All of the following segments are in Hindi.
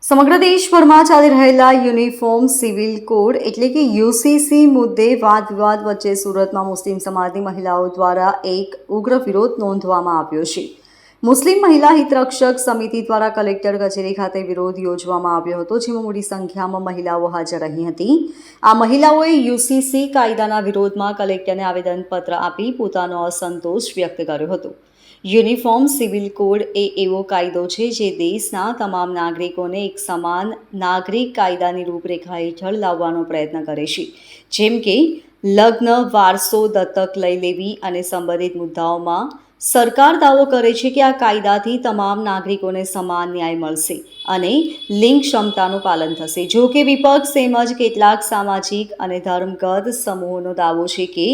સમગ્ર દેશભરમાં ચાલી રહેલા યુનિફોર્મ સિવિલ કોડ એટલે કે યુસીસી મુદ્દે વાદ વિવાદ વચ્ચે સુરતમાં મુસ્લિમ સમાજની મહિલાઓ દ્વારા એક ઉગ્ર વિરોધ નોંધવામાં આવ્યો છે. મુસ્લિમ મહિલા હિતરક્ષક સમિતિ દ્વારા કલેક્ટર કચેરી ખાતે વિરોધ યોજવામાં આવ્યો હતો, જેમાં મોટી સંખ્યામાં મહિલાઓ હાજર રહી હતી. આ મહિલાઓએ યુસીસી કાયદાના વિરોધમાં કલેક્ટરને આવેદનપત્ર આપી પોતાનો અસંતોષ વ્યક્ત કર્યો હતો. યુનિફોર્મ સિવિલ કોડ એ એવો કાયદો છે જે દેશના તમામ નાગરિકોને એક સમાન નાગરિક કાયદાની રૂપરેખા હેઠળ લાવવાનો પ્રયત્ન કરે છે, જેમ કે લગ્ન, વારસો, દત્તક લઈ લેવી અને સંબંધિત મુદ્દાઓમાં સરકાર દાવો કરે છે કે આ કાયદાથી તમામ નાગરિકોને સમાન ન્યાય મળશે અને લિંગ ક્ષમતાનું પાલન થશે. જો કે વિપક્ષ તેમજ કેટલાક સામાજિક અને ધર્મગત સમૂહોનો દાવો છે કે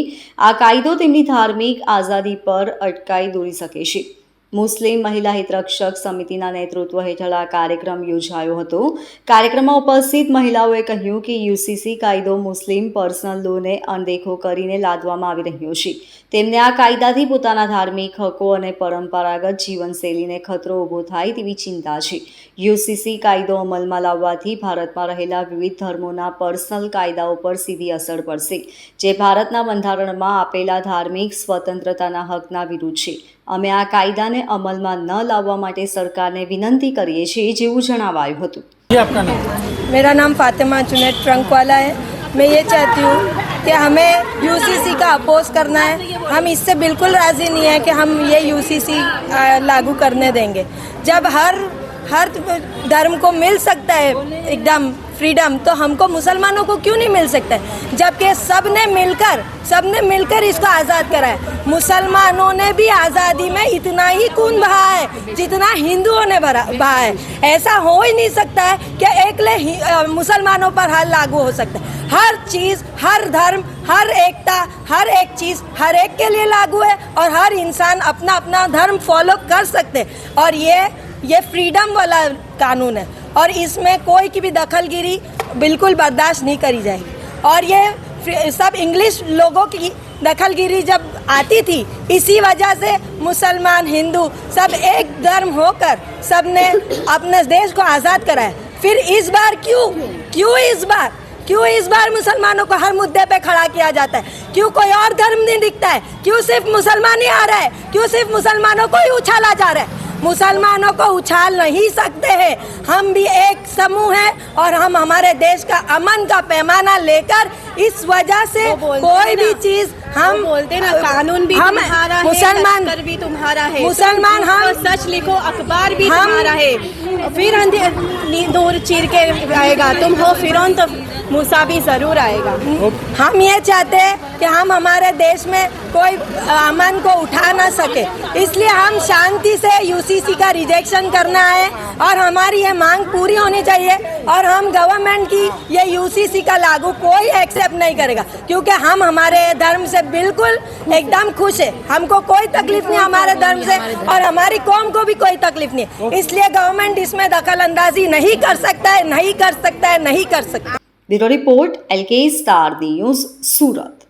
આ કાયદો તેમની ધાર્મિક આઝાદી પર અટકાઈ દોરી શકે છે. મુસ્લિમ મહિલા હિતરક્ષક સમિતિના નેતૃત્વ હેઠળ આ કાર્યક્રમ યોજાયો હતો. કાર્યક્રમમાં ઉપસ્થિત મહિલાઓએ કહ્યું કે યુસીસી કાયદો મુસ્લિમ પર્સનલ લોને અણદેખો કરીને લાદવામાં આવી રહ્યો છે. તેમને આ કાયદાથી પોતાના ધાર્મિક હકો અને પરંપરાગત જીવનશૈલીને ખતરો ઊભો થાય તેવી ચિંતા છે. યુસીસી કાયદો અમલમાં લાવવાથી ભારતમાં રહેલા વિવિધ ધર્મોના પર્સનલ કાયદાઓ પર સીધી અસર પડશે, જે ભારતના બંધારણમાં આપેલા ધાર્મિક સ્વતંત્રતાના હકના વિરુદ્ધ છે. અમે આ કાયદાને અમલમાં ન લાવવા માટે સરकारને વિનંતી કરીએ છીએ, જેવું જણાવાયું હતું. मेरा नाम फातिमा जुनैद ट्रंक वाला है. मैं ये चाहती हूँ कि हमें यूसीसी का अपोज करना है. हम इससे बिल्कुल राज़ी नहीं है कि हम ये यूसीसी लागू करने देंगे. जब हर धर्म को मिल सकता है एकदम फ्रीडम, तो हमको मुसलमानों को क्यों नहीं मिल सकता है? जबकि सबने मिलकर इसको आज़ाद करा है. मुसलमानों ने भी आज़ादी में इतना ही खून बहा है जितना हिंदुओं ने बहा है. ऐसा हो ही नहीं सकता है कि एकले मुसलमानों पर हाल लागू हो सकता है. हर चीज़, हर धर्म, हर एकता, हर एक चीज़ हर एक के लिए लागू है और हर इंसान अपना अपना धर्म फॉलो कर सकते हैं. और ये फ्रीडम वाला कानून है और इसमें कोई की भी दखलगिरी बिल्कुल बर्दाश्त नहीं करी जाएगी. और ये सब इंग्लिश लोगों की दखलगिरी जब आती थी, इसी वजह से मुसलमान, हिंदू सब एक धर्म होकर सब ने अपने देश को आज़ाद कराया. फिर इस बार क्यों इस बार मुसलमानों को हर मुद्दे पे खड़ा किया जाता है? क्यों कोई और धर्म नहीं दिखता है? क्यों सिर्फ मुसलमान ही आ रहा है? क्यों सिर्फ मुसलमानों को ही उछाला जा रहा है? मुसलमानों को उछाल नहीं सकते हैं. हम भी एक समूह हैं और हम हमारे देश का अमन का पैमाना लेकर इस वजह से कोई भी चीज हम बोलते ना, कानून भी हम तुम्हारा है, मुसलमान दफ्तर भी तुम्हारा है, मुसलमान हम तो सच लिखो, अखबार भी तुम्हारा है. फिर दूर चीर के आएगा. तुम हो फिरौन तो मूसा भी जरूर आएगा. हम ये चाहते हैं कि हम हमारे देश में कोई अमन को उठा ना सके, इसलिए हम शांति से यूसीसी का रिजेक्शन करना है और हमारी ये मांग पूरी होनी चाहिए. और हम गवर्नमेंट की ये यूसीसी का लागू कोई एक्सेप्ट नहीं करेगा, क्योंकि हम हमारे धर्म से बिल्कुल एकदम खुश है. हमको कोई तकलीफ नहीं हमारे धर्म से और हमारी कौम को भी कोई तकलीफ नहीं. इसलिए गवर्नमेंट इसमें दखल अंदाजी नहीं कर सकता है. Bureau report LK star news, Surat.